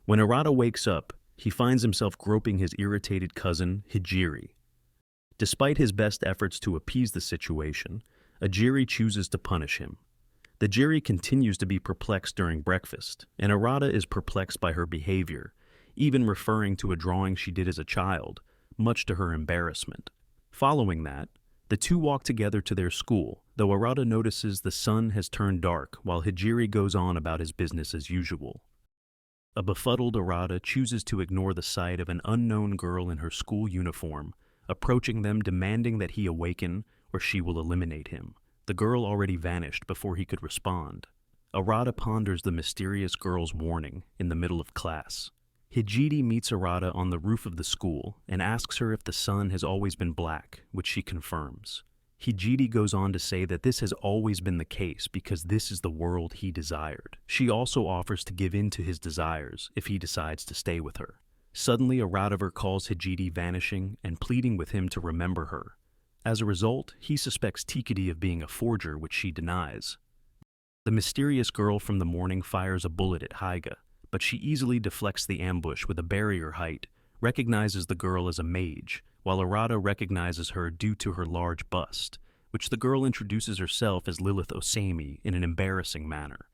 When Arata wakes up, he finds himself groping his irritated cousin, Hijiri. Despite his best efforts to appease the situation, Hijiri chooses to punish him. The Jiri continues to be perplexed during breakfast, and Arata is perplexed by her behavior, even referring to a drawing she did as a child, much to her embarrassment. Following that, the two walk together to their school, though Arata notices the sun has turned dark while Hijiri goes on about his business as usual. A befuddled Arata chooses to ignore the sight of an unknown girl in her school uniform, approaching them demanding that he awaken or she will eliminate him. The girl already vanished before he could respond. Arata ponders the mysterious girl's warning in the middle of class. Hijiri meets Arata on the roof of the school and asks her if the sun has always been black, which she confirms. Hijiri goes on to say that this has always been the case because this is the world he desired. She also offers to give in to his desires if he decides to stay with her. Suddenly, Arata recalls Hijiri vanishing and pleading with him to remember her. As a result, he suspects Tikadi of being a forger, which she denies. The mysterious girl from the morning fires a bullet at Haiga, but she easily deflects the ambush with a barrier height, recognizes the girl as a mage, while Arata recognizes her due to her large bust, which the girl introduces herself as Lilith Osami in an embarrassing manner.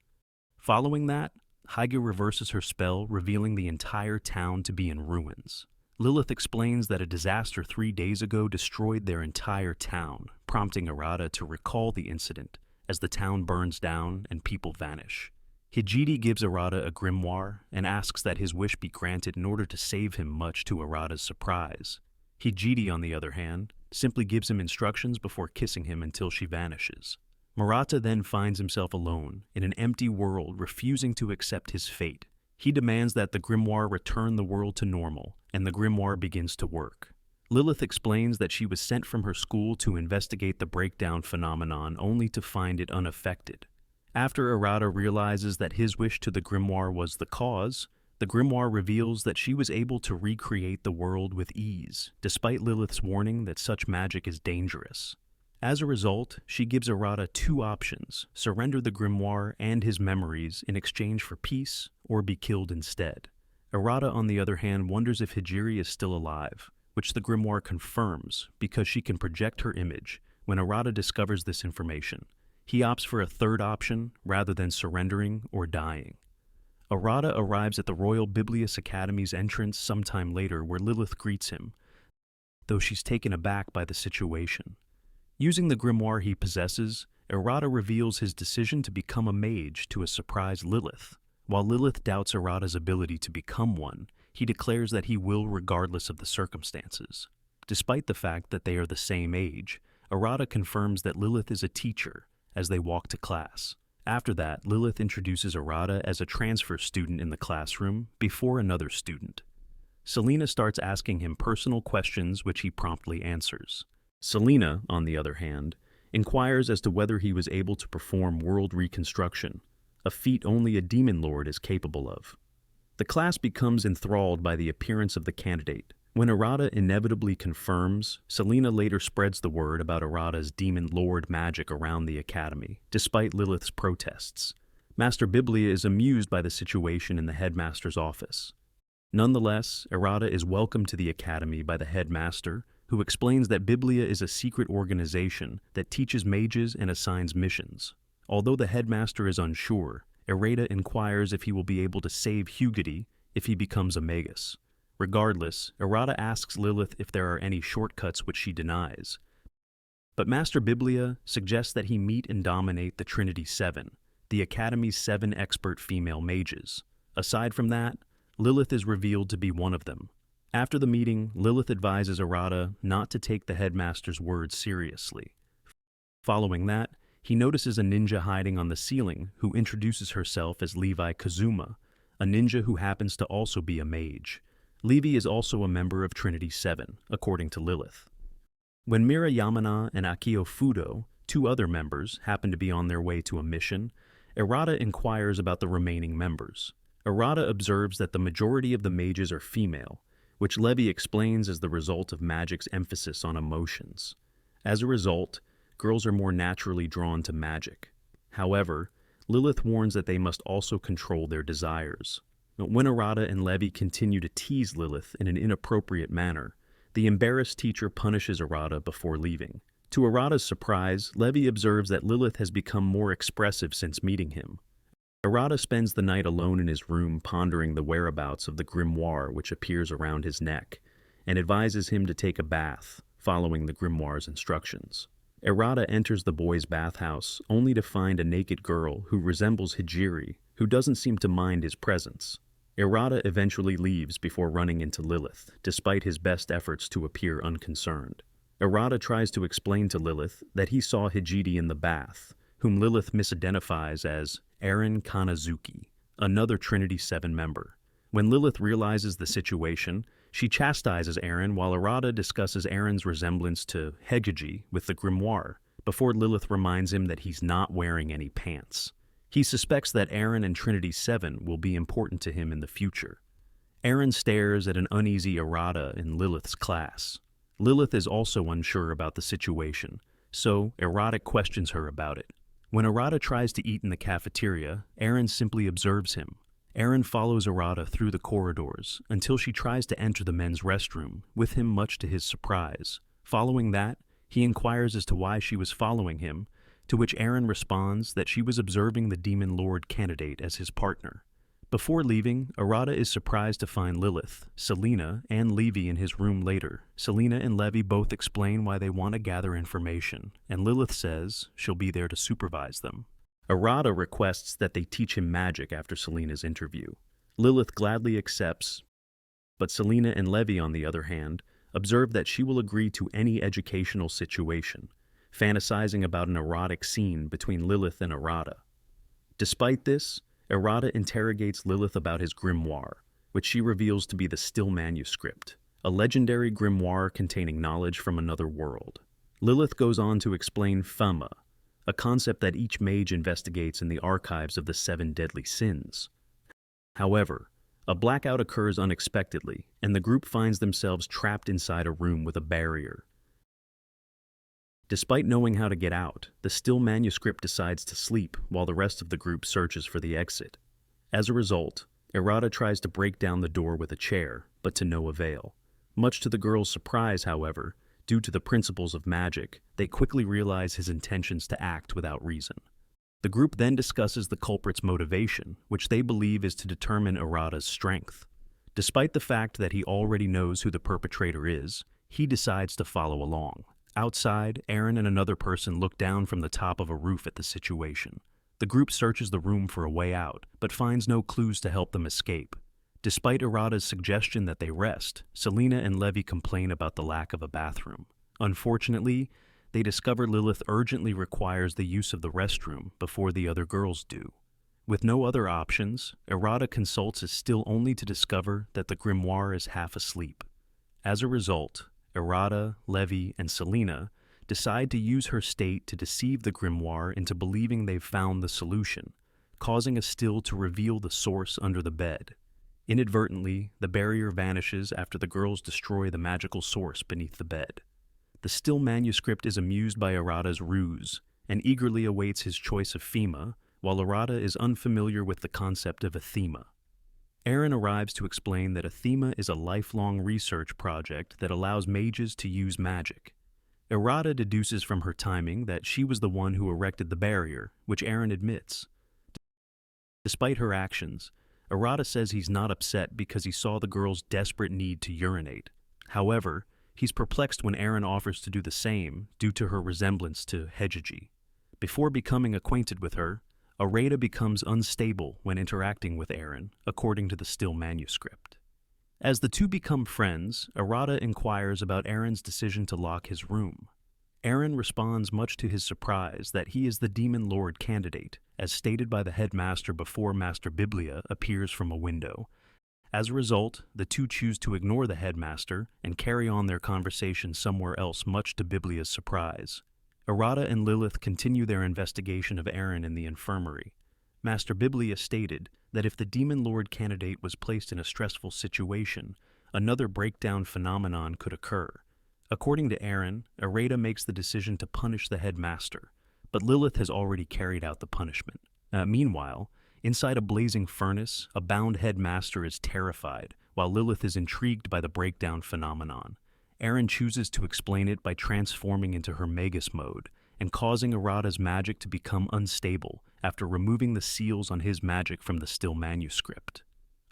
Following that, Haiga reverses her spell, revealing the entire town to be in ruins. Lilith explains that a disaster 3 days ago destroyed their entire town, prompting Arata to recall the incident as the town burns down and people vanish. Hijiri gives Arata a grimoire and asks that his wish be granted in order to save him, much to Arata's surprise. Hijiri, on the other hand, simply gives him instructions before kissing him until she vanishes. Murata then finds himself alone in an empty world, refusing to accept his fate. He demands that the grimoire return the world to normal, and the grimoire begins to work. Lilith explains that she was sent from her school to investigate the breakdown phenomenon only to find it unaffected. After Arata realizes that his wish to the grimoire was the cause, the grimoire reveals that she was able to recreate the world with ease, despite Lilith's warning that such magic is dangerous. As a result, she gives Arata 2 options: surrender the grimoire and his memories in exchange for peace, or be killed instead. Arata, on the other hand, wonders if Hijiri is still alive, which the grimoire confirms because she can project her image. When Arata discovers this information, he opts for a third option rather than surrendering or dying. Arata arrives at the Royal Biblius Academy's entrance sometime later, where Lilith greets him, though she's taken aback by the situation. Using the grimoire he possesses, Arata reveals his decision to become a mage to a surprised Lilith. While Lilith doubts Arata's ability to become one, he declares that he will regardless of the circumstances. Despite the fact that they are the same age, Arata confirms that Lilith is a teacher as they walk to class. After that, Lilith introduces Arata as a transfer student in the classroom before another student. Selena starts asking him personal questions, which he promptly answers. Selena, on the other hand, inquires as to whether he was able to perform world reconstruction, a feat only a demon lord is capable of. The class becomes enthralled by the appearance of the candidate. When Arata inevitably confirms, Selena later spreads the word about Arata's demon lord magic around the academy, despite Lilith's protests. Master Biblia is amused by the situation in the headmaster's office. Nonetheless, Arata is welcomed to the academy by the headmaster, who explains that Biblia is a secret organization that teaches mages and assigns missions. Although the headmaster is unsure, Arata inquires if he will be able to save Hijiri if he becomes a magus. Regardless, Arata asks Lilith if there are any shortcuts, which she denies. But Master Biblia suggests that he meet and dominate the Trinity 7, the Academy's 7 expert female mages. Aside from that, Lilith is revealed to be one of them. After the meeting, Lilith advises Arata not to take the headmaster's words seriously. Following that, he notices a ninja hiding on the ceiling who introduces herself as Levi Kazuma, a ninja who happens to also be a mage. Levi is also a member of Trinity 7, according to Lilith. When Mira Yamana and Akio Fudo, 2 other members, happen to be on their way to a mission, Arata inquires about the remaining members. Arata observes that the majority of the mages are female, which Levi explains as the result of magic's emphasis on emotions. As a result, girls are more naturally drawn to magic. However, Lilith warns that they must also control their desires. When Arata and Levi continue to tease Lilith in an inappropriate manner, the embarrassed teacher punishes Arata before leaving. To Arata's surprise, Levi observes that Lilith has become more expressive since meeting him. Arata spends the night alone in his room pondering the whereabouts of the grimoire which appears around his neck, and advises him to take a bath, following the grimoire's instructions. Arata enters the boys' bathhouse only to find a naked girl who resembles Hijiri, who doesn't seem to mind his presence. Arata eventually leaves before running into Lilith, despite his best efforts to appear unconcerned. Arata tries to explain to Lilith that he saw Hijiri in the bath, whom Lilith misidentifies as Eren Kanazuki, another Trinity 7 member. When Lilith realizes the situation, she chastises Eren while Arata discusses Eren's resemblance to Hijiri with the grimoire, before Lilith reminds him that he's not wearing any pants. He suspects that Eren and Trinity 7 will be important to him in the future. Eren stares at an uneasy Arata in Lilith's class. Lilith is also unsure about the situation, so Arata questions her about it. When Arata tries to eat in the cafeteria, Eren simply observes him. Eren follows Arata through the corridors until she tries to enter the men's restroom, with him much to his surprise. Following that, he inquires as to why she was following him, to which Eren responds that she was observing the Demon Lord candidate as his partner. Before leaving, Arata is surprised to find Lilith, Selena, and Levi in his room later. Selena and Levi both explain why they want to gather information, and Lilith says she'll be there to supervise them. Arata requests that they teach him magic after Selena's interview. Lilith gladly accepts, but Selena and Levi, on the other hand, observe that she will agree to any educational situation, fantasizing about an erotic scene between Lilith and Arata. Despite this, Arata interrogates Lilith about his grimoire, which she reveals to be the Still Manuscript, a legendary grimoire containing knowledge from another world. Lilith goes on to explain Fama, a concept that each mage investigates in the archives of the 7 deadly sins. However, a blackout occurs unexpectedly, and the group finds themselves trapped inside a room with a barrier. Despite knowing how to get out, the Still Manuscript decides to sleep while the rest of the group searches for the exit. As a result, Arata tries to break down the door with a chair, but to no avail. Much to the girls' surprise, however, due to the principles of magic, they quickly realize his intentions to act without reason. The group then discusses the culprit's motivation, which they believe is to determine Arata's strength. Despite the fact that he already knows who the perpetrator is, he decides to follow along. Outside, Eren and another person look down from the top of a roof at the situation. The group searches the room for a way out, but finds no clues to help them escape. Despite Arata's suggestion that they rest, Selena and Levi complain about the lack of a bathroom. Unfortunately, they discover Lilith urgently requires the use of the restroom before the other girls do. With no other options, Arata consults his Still only to discover that the grimoire is half asleep. As a result, Arata, Levi, and Selena decide to use her state to deceive the grimoire into believing they've found the solution, causing a Still to reveal the source under the bed. Inadvertently, the barrier vanishes after the girls destroy the magical source beneath the bed. The Still Manuscript is amused by Arata's ruse and eagerly awaits his choice of Fema, while Arata is unfamiliar with the concept of a thema. Eren arrives to explain that a thema is a lifelong research project that allows mages to use magic. Arata deduces from her timing that she was the one who erected the barrier, which Eren admits. Despite her actions, Arata says he's not upset because he saw the girl's desperate need to urinate. However, he's perplexed when Eren offers to do the same due to her resemblance to Hijiri. Before becoming acquainted with her, Arata becomes unstable when interacting with Eren, according to the Still Manuscript. As the two become friends, Arata inquires about Eren's decision to lock his room. Eren responds much to his surprise that he is the Demon Lord candidate, as stated by the headmaster before Master Biblia appears from a window. As a result, the two choose to ignore the headmaster and carry on their conversation somewhere else, much to Biblia's surprise. Arata and Lilith continue their investigation of Eren in the infirmary. Master Biblia stated that if the Demon Lord candidate was placed in a stressful situation, another breakdown phenomenon could occur. According to Eren, Arata makes the decision to punish the headmaster, but Lilith has already carried out the punishment. Meanwhile, Inside a blazing furnace, a bound headmaster is terrified, while Lilith is intrigued by the breakdown phenomenon. Eren chooses to explain it by transforming into her Magus mode and causing Arata's magic to become unstable after removing the seals on his magic from the still manuscript.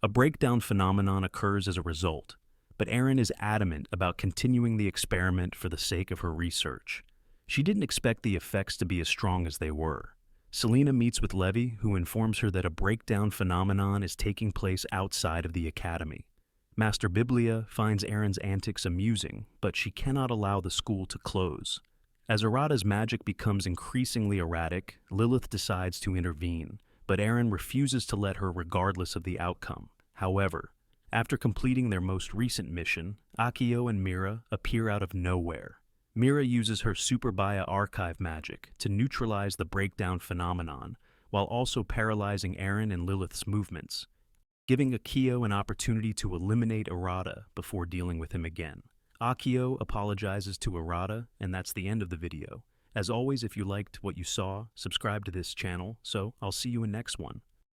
A breakdown phenomenon occurs as a result, but Eren is adamant about continuing the experiment for the sake of her research. She didn't expect the effects to be as strong as they were. Selena meets with Levi, who informs her that a breakdown phenomenon is taking place outside of the academy. Master Biblia finds Eren's antics amusing, but she cannot allow the school to close. As Arata's magic becomes increasingly erratic, Lilith decides to intervene, but Eren refuses to let her regardless of the outcome. However, after completing their most recent mission, Akio and Mira appear out of nowhere. Mira uses her Super Baya archive magic to neutralize the breakdown phenomenon, while also paralyzing Eren and Lilith's movements, giving Akio an opportunity to eliminate Arata before dealing with him again. Akio apologizes to Arata, and that's the end of the video. As always, if you liked what you saw, subscribe to this channel, so I'll see you in next one.